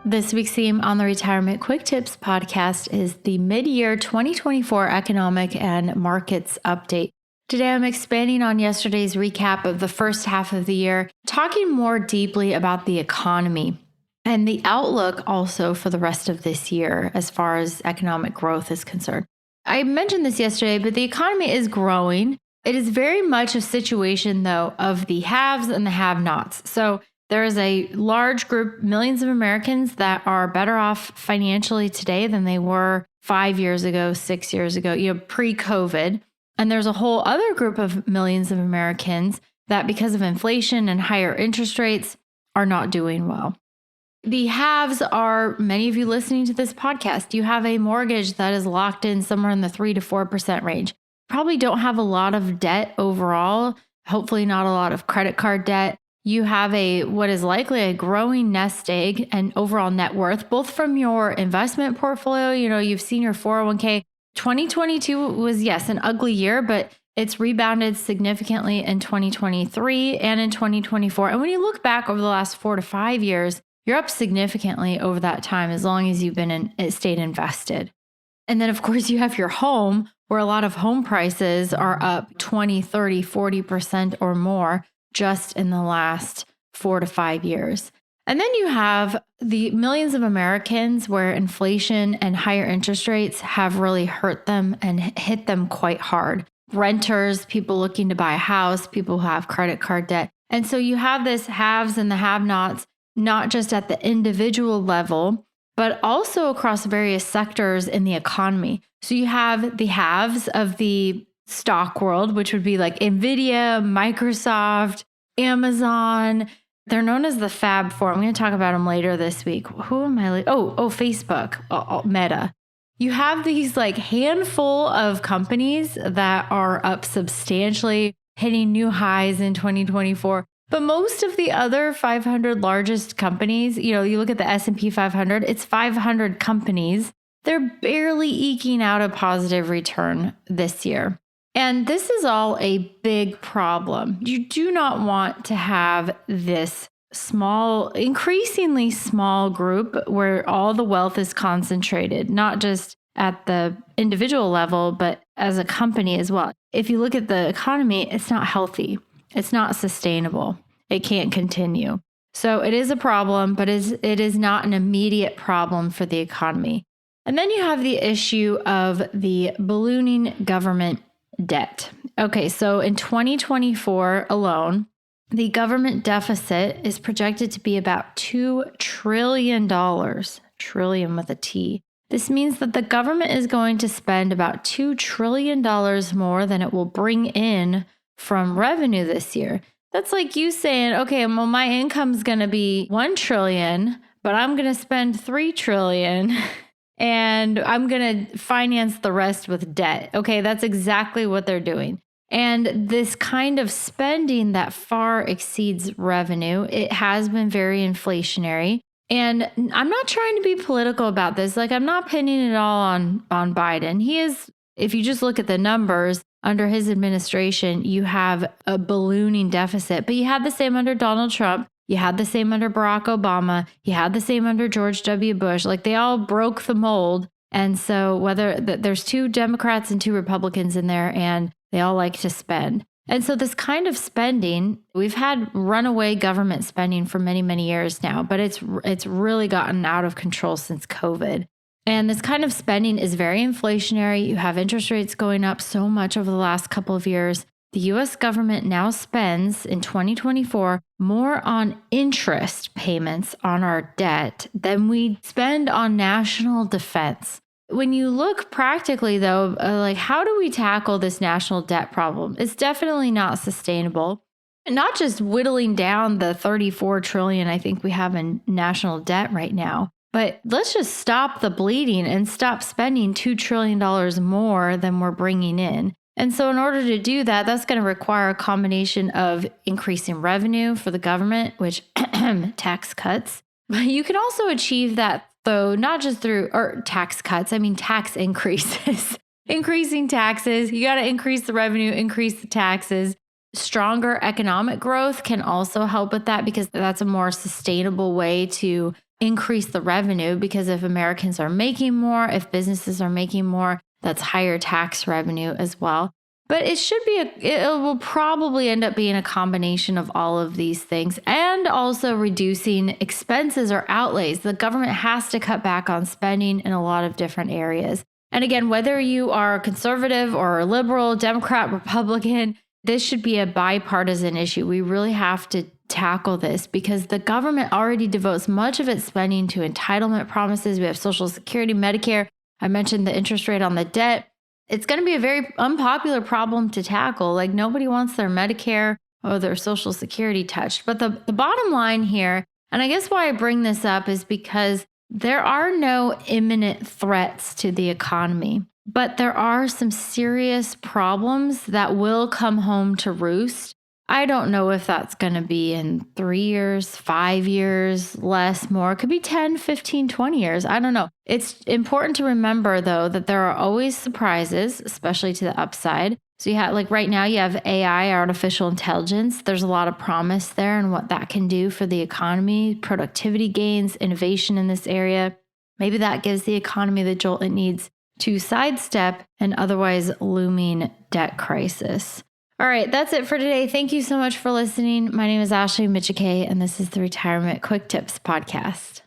This week's theme on the Retirement Quick Tips podcast is the mid-year 2024 economic and markets update. Today, I'm expanding on yesterday's recap of the first half of the year, talking more deeply about the economy and the outlook also for the rest of this year as far as economic growth is concerned. I mentioned this yesterday, but the economy is growing. It is very much a situation, though, of the haves and the have-nots. So there is a large group, millions of Americans, that are better off financially today than they were 5 years ago, 6 years ago, pre-COVID. And there's a whole other group of millions of Americans that, because of inflation and higher interest rates, are not doing well. The haves are many of you listening to this podcast. You have a mortgage that is locked in somewhere in the 3 to 4% range. Probably don't have a lot of debt overall, hopefully not a lot of credit card debt. You have what is likely a growing nest egg and overall net worth, both from your investment portfolio. You've seen your 401k. 2022 was, yes, an ugly year, but it's rebounded significantly in 2023 and in 2024. And when you look back over the last 4 to 5 years, you're up significantly over that time, as long as you've stayed invested. And then, of course, you have your home, where a lot of home prices are up 20, 30, 40% or more just in the last 4 to 5 years. And then you have the millions of Americans where inflation and higher interest rates have really hurt them and hit them quite hard. Renters, people looking to buy a house, people who have credit card debt. And so you have this haves and the have-nots, not just at the individual level, but also across various sectors in the economy. So you have the haves of the stock world, which would be like Nvidia, Microsoft, Amazon. They're known as the Fab Four. I'm going to talk about them later this week. Who am I? Facebook, Meta. You have these handful of companies that are up substantially, hitting new highs in 2024. But most of the other 500 largest companies, you look at the S&P 500, it's 500 companies. They're barely eking out a positive return this year. And this is all a big problem. You do not want to have this increasingly small group where all the wealth is concentrated, not just at the individual level, but as a company as well. If you look at the economy, it's not healthy. It's not sustainable. It can't continue. So it is a problem, but it is not an immediate problem for the economy. And then you have the issue of the ballooning government debt. Okay, so in 2024 alone, the government deficit is projected to be about $2 trillion, trillion with a T. This means that the government is going to spend about $2 trillion more than it will bring in from revenue this year. That's like you saying, okay, well, my income's going to be $1 trillion, but I'm going to spend $3 trillion. And I'm going to finance the rest with debt. Okay, that's exactly what they're doing. And this kind of spending that far exceeds revenue, it has been very inflationary. And I'm not trying to be political about this. I'm not pinning it all on Biden. He is, if you just look at the numbers, under his administration, you have a ballooning deficit. But you had the same under Donald Trump. You had the same under Barack Obama. You had the same under George W. Bush. They all broke the mold. And so there's 2 Democrats and 2 Republicans in there, and they all like to spend. And so this kind of spending, we've had runaway government spending for many, many years now, but it's really gotten out of control since COVID. And this kind of spending is very inflationary. You have interest rates going up so much over the last couple of years. The U.S. government now spends in 2024 more on interest payments on our debt than we spend on national defense. When you look practically, though, how do we tackle this national debt problem? It's definitely not sustainable. Not just whittling down the $34 trillion I think we have in national debt right now, but let's just stop the bleeding and stop spending $2 trillion more than we're bringing in. And so in order to do that, that's going to require a combination of increasing revenue for the government, which tax cuts. But you can also achieve that, though, not just through tax cuts, tax increases. Increasing taxes, you got to increase the revenue, increase the taxes. Stronger economic growth can also help with that because that's a more sustainable way to increase the revenue, because if Americans are making more, if businesses are making more, that's higher tax revenue as well. But it will probably end up being a combination of all of these things, and also reducing expenses or outlays. The government has to cut back on spending in a lot of different areas. And again, whether you are conservative or liberal, Democrat, Republican, this should be a bipartisan issue. We really have to tackle this because the government already devotes much of its spending to entitlement promises. We have Social Security, Medicare. I mentioned the interest rate on the debt. It's going to be a very unpopular problem to tackle. Like, nobody wants their Medicare or their Social Security touched. But the bottom line here, and I guess why I bring this up, is because there are no imminent threats to the economy, but there are some serious problems that will come home to roost. I don't know if that's going to be in 3 years, 5 years, less, more. It could be 10, 15, 20 years. I don't know. It's important to remember, though, that there are always surprises, especially to the upside. So you have, like right now, you have AI, artificial intelligence. There's a lot of promise there and what that can do for the economy, productivity gains, innovation in this area. Maybe that gives the economy the jolt it needs to sidestep an otherwise looming debt crisis. All right, that's it for today. Thank you so much for listening. My name is Ashley Michike, and this is the Retirement Quick Tips Podcast.